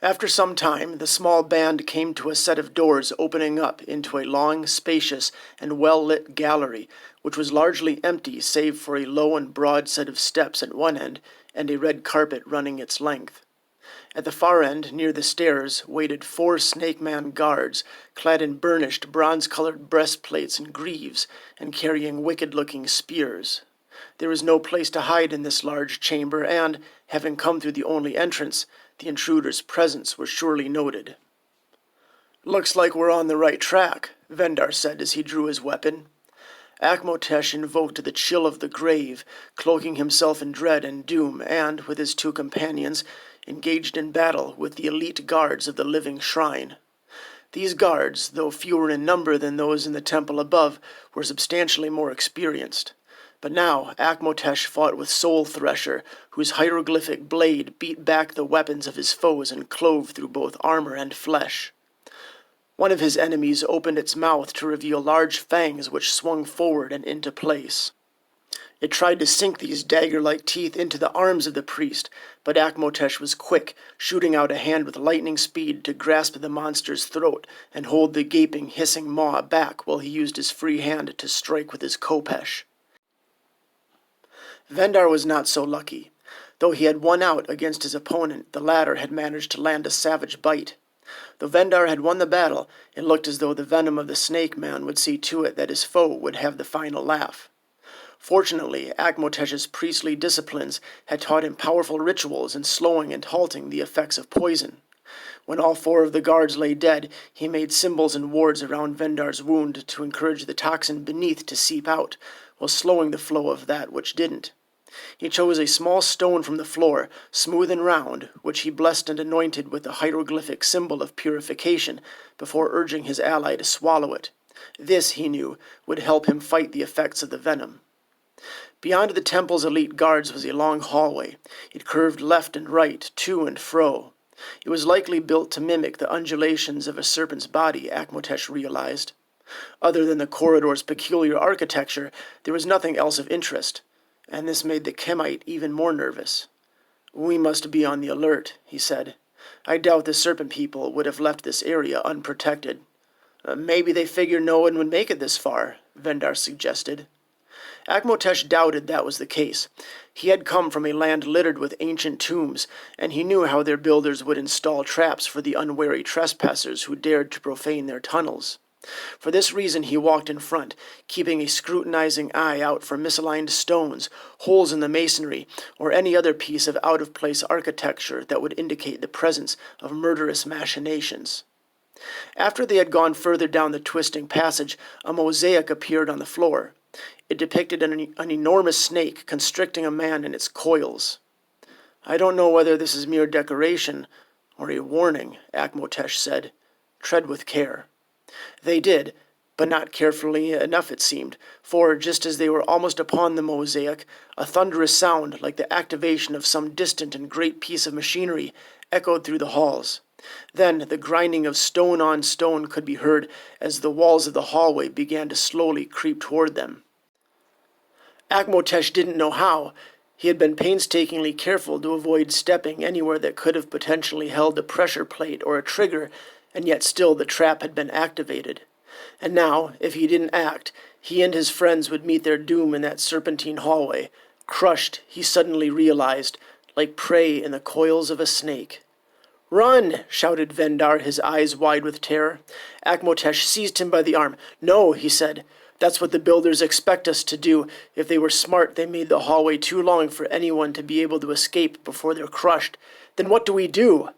After some time, the small band came to a set of doors opening up into a long, spacious, and well-lit gallery, which was largely empty save for a low and broad set of steps at one end and a red carpet running its length. At the far end, near the stairs, waited 4 snake-man guards, clad in burnished, bronze-colored breastplates and greaves, and carrying wicked-looking spears. There was no place to hide in this large chamber, and, having come through the only entrance, the intruder's presence was surely noted. "Looks like we're on the right track," Vendar said as he drew his weapon. Akmotesh invoked the chill of the grave, cloaking himself in dread and doom, and, with his 2 companions, engaged in battle with the elite guards of the living shrine. These guards, though fewer in number than those in the temple above, were substantially more experienced. But now Akmotesh fought with Soul Thresher, whose hieroglyphic blade beat back the weapons of his foes and clove through both armor and flesh. One of his enemies opened its mouth to reveal large fangs which swung forward and into place. It tried to sink these dagger-like teeth into the arms of the priest, but Akmotesh was quick, shooting out a hand with lightning speed to grasp the monster's throat and hold the gaping, hissing maw back while he used his free hand to strike with his khopesh. Vendar was not so lucky. Though he had won out against his opponent, the latter had managed to land a savage bite. Though Vendar had won the battle, it looked as though the venom of the snake man would see to it that his foe would have the final laugh. Fortunately, Akmotesh's priestly disciplines had taught him powerful rituals in slowing and halting the effects of poison. When all 4 of the guards lay dead, he made symbols and wards around Vendar's wound to encourage the toxin beneath to seep out, while slowing the flow of that which didn't. He chose a small stone from the floor, smooth and round, which he blessed and anointed with the hieroglyphic symbol of purification, before urging his ally to swallow it. This, he knew, would help him fight the effects of the venom. Beyond the temple's elite guards was a long hallway. It curved left and right, to and fro. It was likely built to mimic the undulations of a serpent's body, Akmotesh realized. Other than the corridor's peculiar architecture, there was nothing else of interest, and this made the Kemite even more nervous. "We must be on the alert," he said. "I doubt the serpent people would have left this area unprotected." "Maybe they figured no one would make it this far," Vendar suggested. Akmotesh doubted that was the case. He had come from a land littered with ancient tombs, and he knew how their builders would install traps for the unwary trespassers who dared to profane their tunnels. For this reason he walked in front, keeping a scrutinizing eye out for misaligned stones, holes in the masonry, or any other piece of out-of-place architecture that would indicate the presence of murderous machinations. After they had gone further down the twisting passage, a mosaic appeared on the floor. It depicted an enormous snake constricting a man in its coils. "I don't know whether this is mere decoration or a warning," Akmotesh said. "Tread with care." They did, but not carefully enough it seemed, for just as they were almost upon the mosaic, a thunderous sound, like the activation of some distant and great piece of machinery, echoed through the halls. Then the grinding of stone on stone could be heard as the walls of the hallway began to slowly creep toward them. Akmotesh didn't know how. He had been painstakingly careful to avoid stepping anywhere that could have potentially held a pressure plate or a trigger, and yet still the trap had been activated. And now, if he didn't act, he and his friends would meet their doom in that serpentine hallway, crushed, he suddenly realized, like prey in the coils of a snake. "Run!" shouted Vendar, his eyes wide with terror. Akmotesh seized him by the arm. "No," he said. "That's what the builders expect us to do. If they were smart, they made the hallway too long for anyone to be able to escape before they're crushed. Then what do we do?"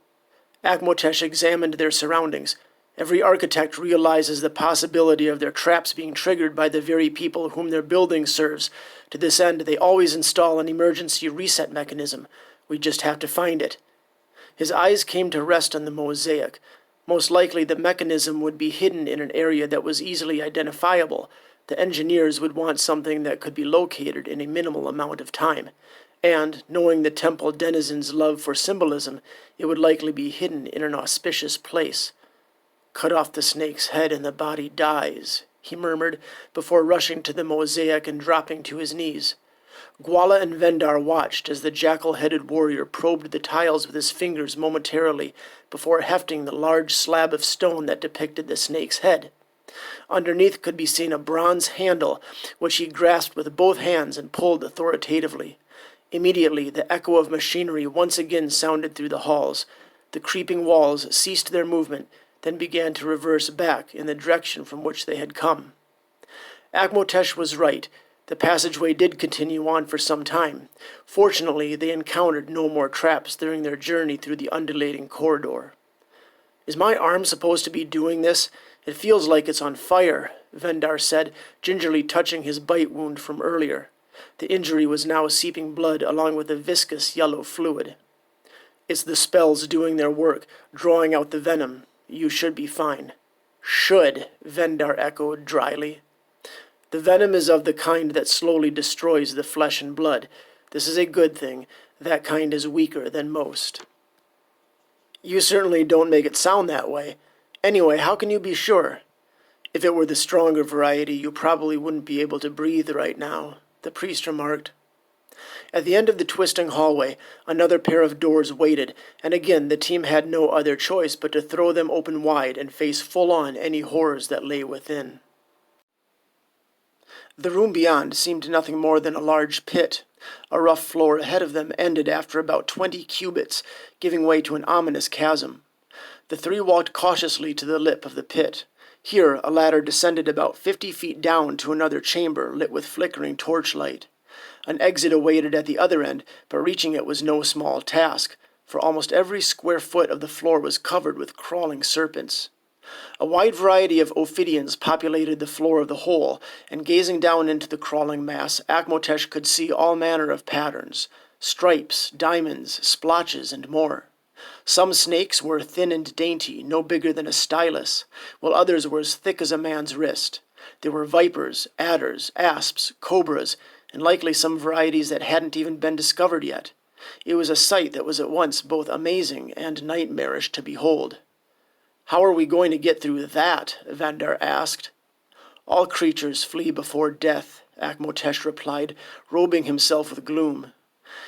Akmotesh examined their surroundings. Every architect realizes the possibility of their traps being triggered by the very people whom their building serves. To this end, they always install an emergency reset mechanism. We just have to find it. His eyes came to rest on the mosaic. Most likely the mechanism would be hidden in an area that was easily identifiable. The engineers would want something that could be located in a minimal amount of time. And, knowing the temple denizens' love for symbolism, it would likely be hidden in an auspicious place. "Cut off the snake's head and the body dies," he murmured, before rushing to the mosaic and dropping to his knees. Gwala and Vendar watched as the jackal-headed warrior probed the tiles with his fingers momentarily before hefting the large slab of stone that depicted the snake's head. Underneath could be seen a bronze handle, which he grasped with both hands and pulled authoritatively. Immediately, the echo of machinery once again sounded through the halls. The creeping walls ceased their movement, then began to reverse back in the direction from which they had come. Akmotesh was right. The passageway did continue on for some time. Fortunately, they encountered no more traps during their journey through the undulating corridor. "Is my arm supposed to be doing this? It feels like it's on fire," Vendar said, gingerly touching his bite wound from earlier. The injury was now seeping blood along with a viscous yellow fluid. "It's the spells doing their work, drawing out the venom. You should be fine." "Should," Vendar echoed dryly. "The venom is of the kind that slowly destroys the flesh and blood. This is a good thing. That kind is weaker than most." "You certainly don't make it sound that way. Anyway, how can you be sure?" "If it were the stronger variety, you probably wouldn't be able to breathe right now," the priest remarked. At the end of the twisting hallway, another pair of doors waited, and again the team had no other choice but to throw them open wide and face full-on any horrors that lay within. The room beyond seemed nothing more than a large pit. A rough floor ahead of them ended after about 20 cubits, giving way to an ominous chasm. The three walked cautiously to the lip of the pit. Here, a ladder descended about 50 feet down to another chamber lit with flickering torchlight. An exit awaited at the other end, but reaching it was no small task, for almost every square foot of the floor was covered with crawling serpents. A wide variety of ophidians populated the floor of the hole, and gazing down into the crawling mass, Akmotesh could see all manner of patterns: stripes, diamonds, splotches, and more. Some snakes were thin and dainty, no bigger than a stylus, while others were as thick as a man's wrist. There were vipers, adders, asps, cobras, and likely some varieties that hadn't even been discovered yet. It was a sight that was at once both amazing and nightmarish to behold. "How are we going to get through that?" Vandar asked. "All creatures flee before death," Akmotesh replied, robing himself with gloom.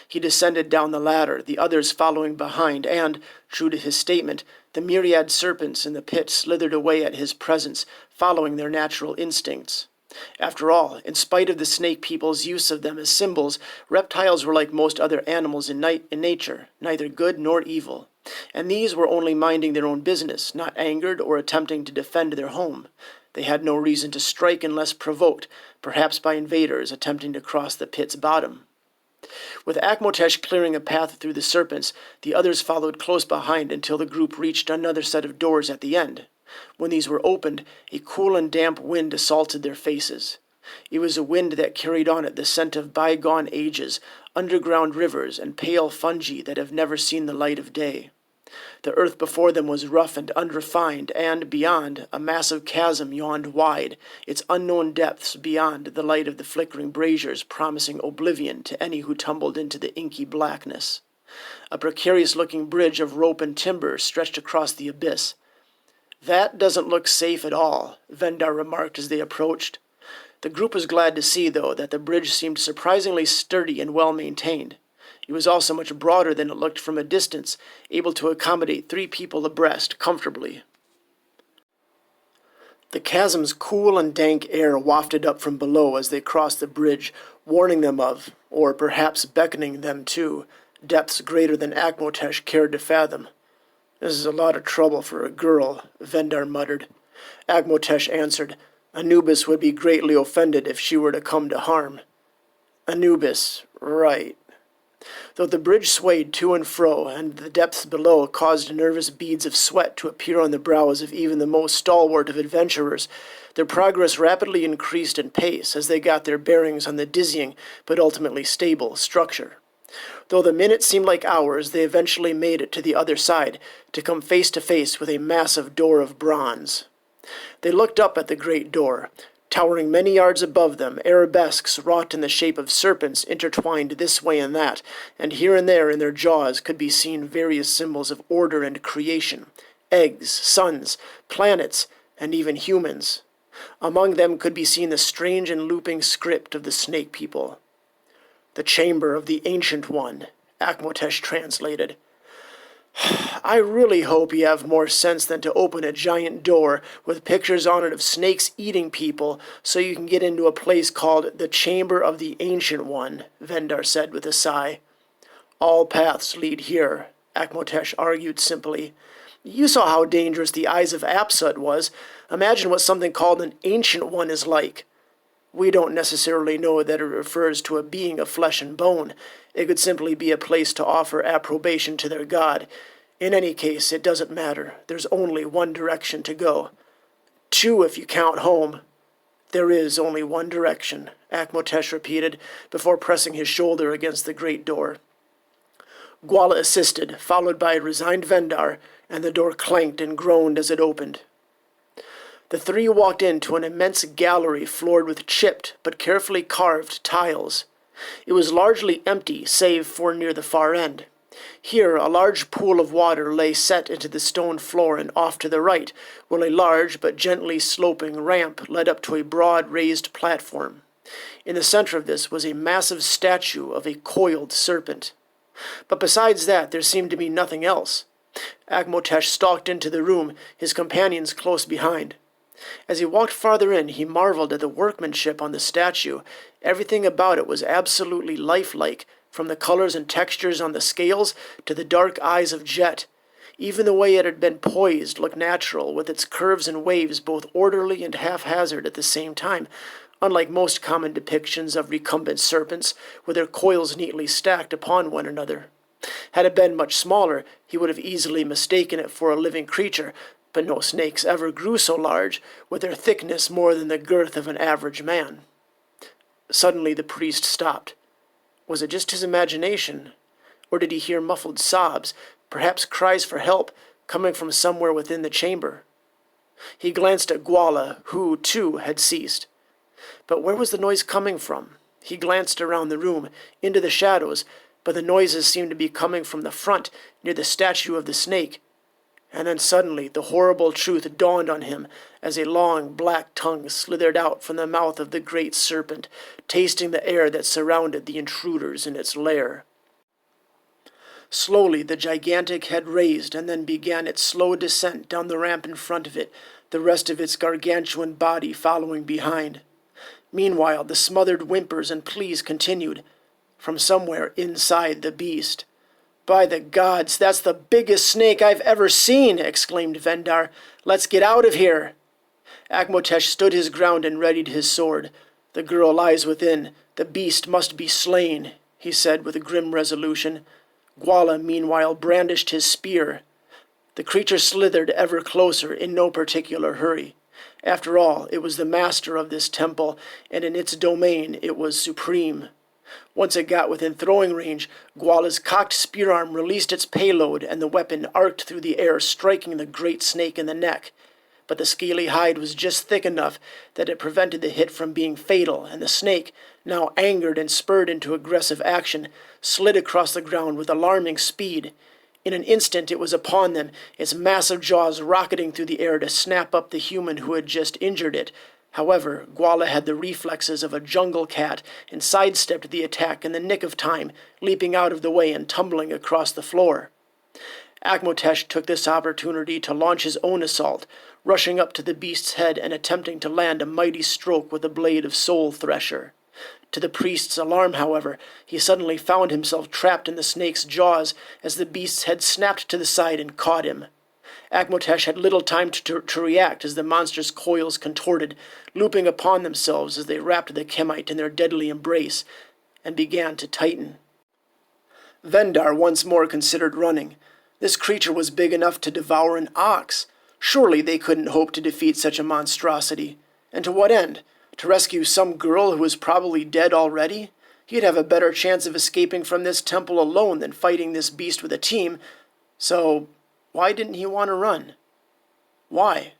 He descended down the ladder, the others following behind, and, true to his statement, the myriad serpents in the pit slithered away at his presence, following their natural instincts. After all, in spite of the snake people's use of them as symbols, reptiles were like most other animals in nature, neither good nor evil. And these were only minding their own business, not angered or attempting to defend their home. They had no reason to strike unless provoked, perhaps by invaders attempting to cross the pit's bottom. With Akmotesh clearing a path through the serpents, the others followed close behind until the group reached another set of doors at the end. When these were opened, a cool and damp wind assaulted their faces. It was a wind that carried on it the scent of bygone ages, underground rivers, and pale fungi that have never seen the light of day. The earth before them was rough and unrefined, and, beyond, a massive chasm yawned wide, its unknown depths beyond the light of the flickering braziers promising oblivion to any who tumbled into the inky blackness. A precarious-looking bridge of rope and timber stretched across the abyss. "That doesn't look safe at all," Vendar remarked as they approached. The group was glad to see, though, that the bridge seemed surprisingly sturdy and well-maintained. It was also much broader than it looked from a distance, able to accommodate 3 people abreast comfortably. The chasm's cool and dank air wafted up from below as they crossed the bridge, warning them of, or perhaps beckoning them to, depths greater than Akmotesh cared to fathom. "This is a lot of trouble for a girl," Vendar muttered. Akmotesh answered, "Anubis would be greatly offended if she were to come to harm." "Anubis, right." Though the bridge swayed to and fro, and the depths below caused nervous beads of sweat to appear on the brows of even the most stalwart of adventurers, their progress rapidly increased in pace as they got their bearings on the dizzying, but ultimately stable, structure. Though the minutes seemed like hours, they eventually made it to the other side, to come face to face with a massive door of bronze. They looked up at the great door. Towering many yards above them, arabesques wrought in the shape of serpents intertwined this way and that, and here and there in their jaws could be seen various symbols of order and creation: eggs, suns, planets, and even humans. Among them could be seen the strange and looping script of the snake people. "The chamber of the Ancient One," Akmotesh translated. "I really hope you have more sense than to open a giant door with pictures on it of snakes eating people so you can get into a place called the Chamber of the Ancient One," Vendar said with a sigh. "All paths lead here," Akmotesh argued simply. "You saw how dangerous the Eyes of Apsut was. Imagine what something called an Ancient One is like. We don't necessarily know that it refers to a being of flesh and bone. It could simply be a place to offer approbation to their god. In any case, it doesn't matter. There's only one direction to go. 2 if you count home." "There is only one direction," Akmotesh repeated, before pressing his shoulder against the great door. Gwala assisted, followed by a resigned Vendar, and the door clanked and groaned as it opened. The 3 walked into an immense gallery floored with chipped but carefully carved tiles. It was largely empty, save for near the far end. Here a large pool of water lay set into the stone floor, and off to the right, where a large but gently sloping ramp led up to a broad raised platform. In the center of this was a massive statue of a coiled serpent. But besides that, there seemed to be nothing else. Akmotesh stalked into the room, his companions close behind. As he walked farther in, he marveled at the workmanship on the statue. Everything about it was absolutely lifelike, from the colors and textures on the scales to the dark eyes of jet. Even the way it had been poised looked natural, with its curves and waves both orderly and haphazard at the same time, unlike most common depictions of recumbent serpents, with their coils neatly stacked upon one another. Had it been much smaller, he would have easily mistaken it for a living creature, but no snakes ever grew so large, with their thickness more than the girth of an average man. Suddenly the priest stopped. Was it just his imagination? Or did he hear muffled sobs, perhaps cries for help, coming from somewhere within the chamber? He glanced at Gwala, who, too, had ceased. But where was the noise coming from? He glanced around the room, into the shadows, but the noises seemed to be coming from the front, near the statue of the snake. And then suddenly the horrible truth dawned on him as a long black tongue slithered out from the mouth of the great serpent, tasting the air that surrounded the intruders in its lair. Slowly the gigantic head raised and then began its slow descent down the ramp in front of it, the rest of its gargantuan body following behind. Meanwhile, the smothered whimpers and pleas continued from somewhere inside the beast. "By the gods, that's the biggest snake I've ever seen!" exclaimed Vendar. "Let's get out of here!" Akmotesh stood his ground and readied his sword. "The girl lies within. The beast must be slain," he said with a grim resolution. Gwala, meanwhile, brandished his spear. The creature slithered ever closer, in no particular hurry. After all, it was the master of this temple, and in its domain it was supreme. Once it got within throwing range, Gwala's cocked spear arm released its payload, and the weapon arced through the air, striking the great snake in the neck. But the scaly hide was just thick enough that it prevented the hit from being fatal, and the snake, now angered and spurred into aggressive action, slid across the ground with alarming speed. In an instant it was upon them, its massive jaws rocketing through the air to snap up the human who had just injured it. However, Gwala had the reflexes of a jungle cat and sidestepped the attack in the nick of time, leaping out of the way and tumbling across the floor. Akmotesh took this opportunity to launch his own assault, rushing up to the beast's head and attempting to land a mighty stroke with a blade of soul thresher. To the priest's alarm, however, he suddenly found himself trapped in the snake's jaws as the beast's head snapped to the side and caught him. Akmotesh had little time to react as the monster's coils contorted, looping upon themselves as they wrapped the Chemite in their deadly embrace, and began to tighten. Vendar once more considered running. This creature was big enough to devour an ox. Surely they couldn't hope to defeat such a monstrosity. And to what end? To rescue some girl who was probably dead already? He'd have a better chance of escaping from this temple alone than fighting this beast with a team. So why didn't he want to run? Why?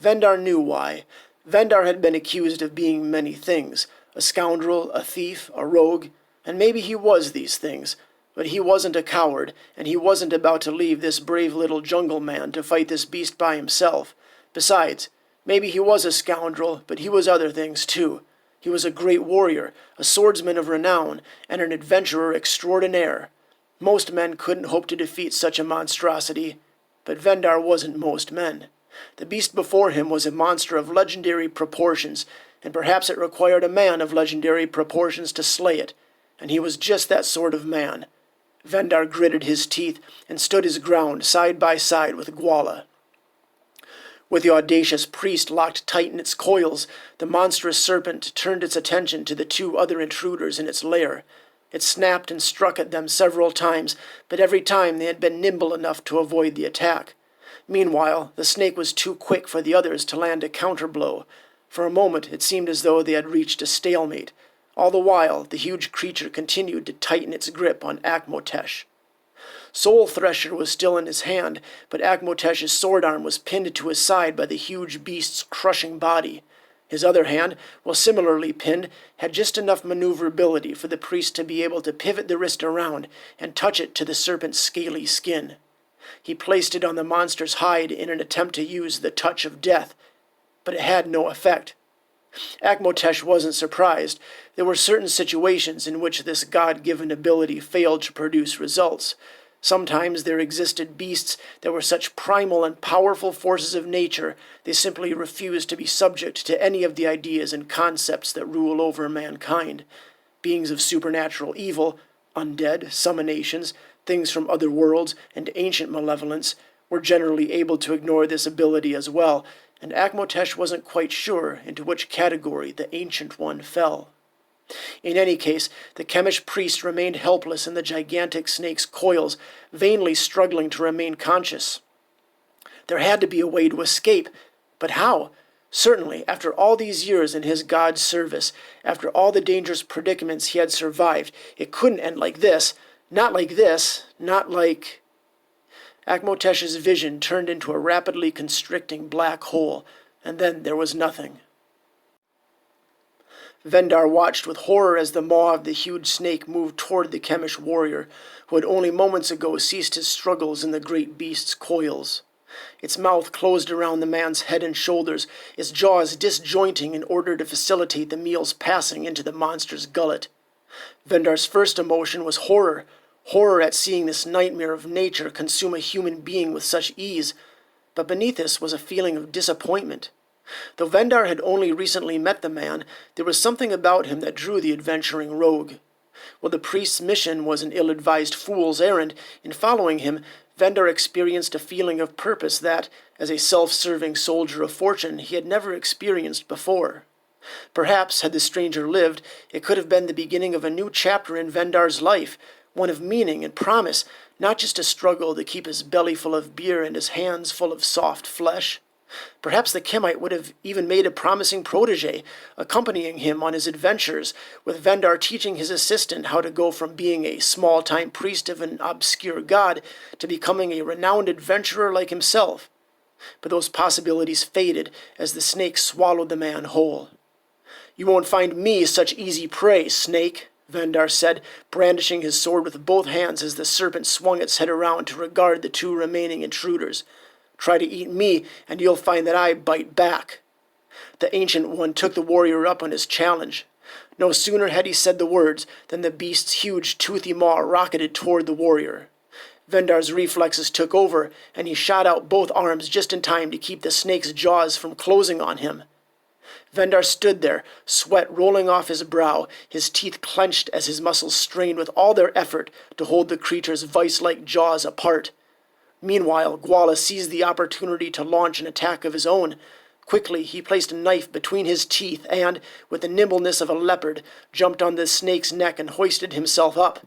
Vendar knew why. Vendar had been accused of being many things. A scoundrel, a thief, a rogue, and maybe he was these things. But he wasn't a coward, and he wasn't about to leave this brave little jungle man to fight this beast by himself. Besides, maybe he was a scoundrel, but he was other things too. He was a great warrior, a swordsman of renown, and an adventurer extraordinaire. Most men couldn't hope to defeat such a monstrosity, but Vendar wasn't most men. The beast before him was a monster of legendary proportions, and perhaps it required a man of legendary proportions to slay it, and he was just that sort of man. Vendar gritted his teeth and stood his ground side by side with Gwala. With the audacious priest locked tight in its coils, the monstrous serpent turned its attention to the two other intruders in its lair. It snapped and struck at them several times, but every time they had been nimble enough to avoid the attack. Meanwhile, the snake was too quick for the others to land a counterblow. For a moment it seemed as though they had reached a stalemate. All the while, the huge creature continued to tighten its grip on Akmotesh. Soul Thresher was still in his hand, but Akmotesh's sword arm was pinned to his side by the huge beast's crushing body. His other hand, while similarly pinned, had just enough maneuverability for the priest to be able to pivot the wrist around and touch it to the serpent's scaly skin. He placed it on the monster's hide in an attempt to use the touch of death, but it had no effect. Akmotesh wasn't surprised. There were certain situations in which this God-given ability failed to produce results. Sometimes there existed beasts that were such primal and powerful forces of nature they simply refused to be subject to any of the ideas and concepts that rule over mankind. Beings of supernatural evil, undead, summonations, things from other worlds, and ancient malevolence were generally able to ignore this ability as well, and Akmotesh wasn't quite sure into which category the Ancient One fell. In any case, the chemish priest remained helpless in the gigantic snake's coils, vainly struggling to remain conscious. There had to be a way to escape, but how? Certainly, after all these years in his God's service, after all the dangerous predicaments he had survived, it couldn't end like this. Not like this. Not like... Akmotesh's vision turned into a rapidly constricting black hole, and then there was nothing. Vendar watched with horror as the maw of the huge snake moved toward the chemish warrior, who had only moments ago ceased his struggles in the great beast's coils. Its mouth closed around the man's head and shoulders, its jaws disjointing in order to facilitate the meal's passing into the monster's gullet. Vendar's first emotion was horror, horror at seeing this nightmare of nature consume a human being with such ease, but beneath this was a feeling of disappointment. Though Vendar had only recently met the man, there was something about him that drew the adventuring rogue. While the priest's mission was an ill-advised fool's errand, in following him, Vendar experienced a feeling of purpose that, as a self-serving soldier of fortune, he had never experienced before. Perhaps, had the stranger lived, it could have been the beginning of a new chapter in Vendar's life, one of meaning and promise, not just a struggle to keep his belly full of beer and his hands full of soft flesh. Perhaps the Chemite would have even made a promising protege, accompanying him on his adventures, with Vendar teaching his assistant how to go from being a small-time priest of an obscure god to becoming a renowned adventurer like himself. But those possibilities faded as the snake swallowed the man whole. "You won't find me such easy prey, snake," Vendar said, brandishing his sword with both hands as the serpent swung its head around to regard the two remaining intruders. "Try to eat me, and you'll find that I bite back." The Ancient One took the warrior up on his challenge. No sooner had he said the words than the beast's huge, toothy maw rocketed toward the warrior. Vendar's reflexes took over, and he shot out both arms just in time to keep the snake's jaws from closing on him. Vendar stood there, sweat rolling off his brow, his teeth clenched as his muscles strained with all their effort to hold the creature's vice-like jaws apart. Meanwhile, Gwala seized the opportunity to launch an attack of his own. Quickly, he placed a knife between his teeth and, with the nimbleness of a leopard, jumped on the snake's neck and hoisted himself up.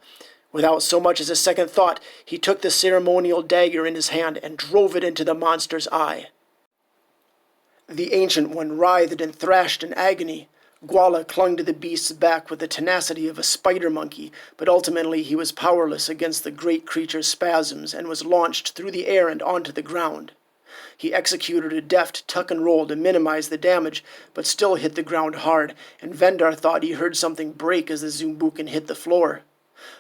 Without so much as a second thought, he took the ceremonial dagger in his hand and drove it into the monster's eye. The Ancient One writhed and thrashed in agony. Gwala clung to the beast's back with the tenacity of a spider monkey, but ultimately he was powerless against the great creature's spasms and was launched through the air and onto the ground. He executed a deft tuck and roll to minimize the damage, but still hit the ground hard, and Vendar thought he heard something break as the Zumbucan hit the floor.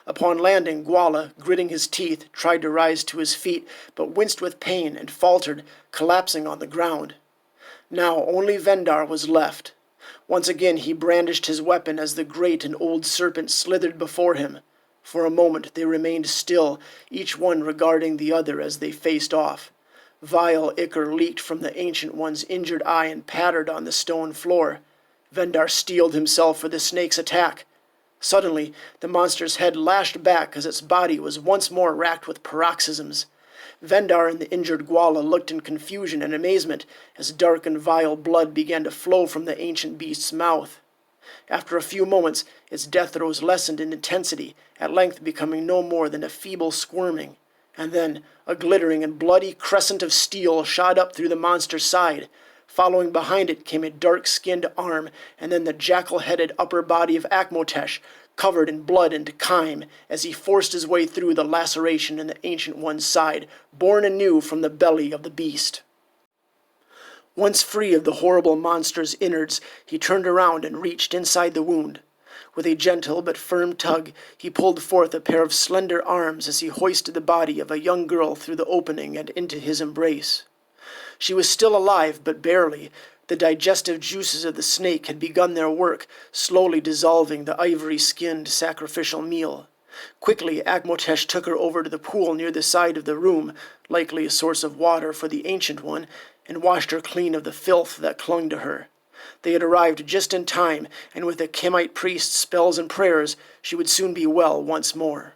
Upon landing, Gwala, gritting his teeth, tried to rise to his feet, but winced with pain and faltered, collapsing on the ground. Now only Vendar was left. Once again he brandished his weapon as the great and old serpent slithered before him. For a moment they remained still, each one regarding the other as they faced off. Vile ichor leaked from the Ancient One's injured eye and pattered on the stone floor. Vendar steeled himself for the snake's attack. Suddenly, the monster's head lashed back as its body was once more racked with paroxysms. Vendar and the injured Gwala looked in confusion and amazement as dark and vile blood began to flow from the ancient beast's mouth. After a few moments, its death throes lessened in intensity, at length becoming no more than a feeble squirming. And then a glittering and bloody crescent of steel shot up through the monster's side. Following behind it came a dark-skinned arm, and then the jackal-headed upper body of Akmotesh, covered in blood and chime, as he forced his way through the laceration in the Ancient One's side, born anew from the belly of the beast. Once free of the horrible monster's innards, he turned around and reached inside the wound. With a gentle but firm tug, he pulled forth a pair of slender arms as he hoisted the body of a young girl through the opening and into his embrace. She was still alive, but barely. The digestive juices of the snake had begun their work, slowly dissolving the ivory-skinned sacrificial meal. Quickly, Akmotesh took her over to the pool near the side of the room, likely a source of water for the Ancient One, and washed her clean of the filth that clung to her. They had arrived just in time, and with the Kemite priest's spells and prayers, she would soon be well once more.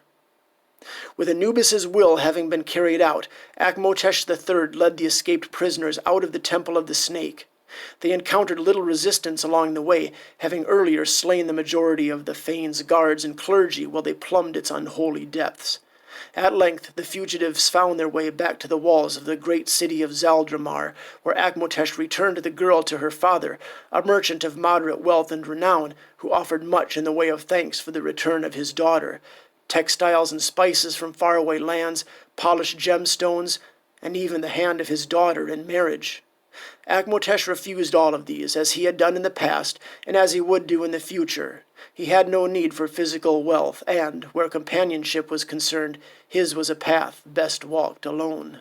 With Anubis's will having been carried out, Akmotesh III led the escaped prisoners out of the Temple of the Snake. They encountered little resistance along the way, having earlier slain the majority of the fane's guards and clergy while they plumbed its unholy depths. At length the fugitives found their way back to the walls of the great city of Zaldramar, where Akmotesh returned the girl to her father, a merchant of moderate wealth and renown, who offered much in the way of thanks for the return of his daughter: textiles and spices from faraway lands, polished gemstones, and even the hand of his daughter in marriage. Akmotesh refused all of these, as he had done in the past, and as he would do in the future. He had no need for physical wealth, and, where companionship was concerned, his was a path best walked alone.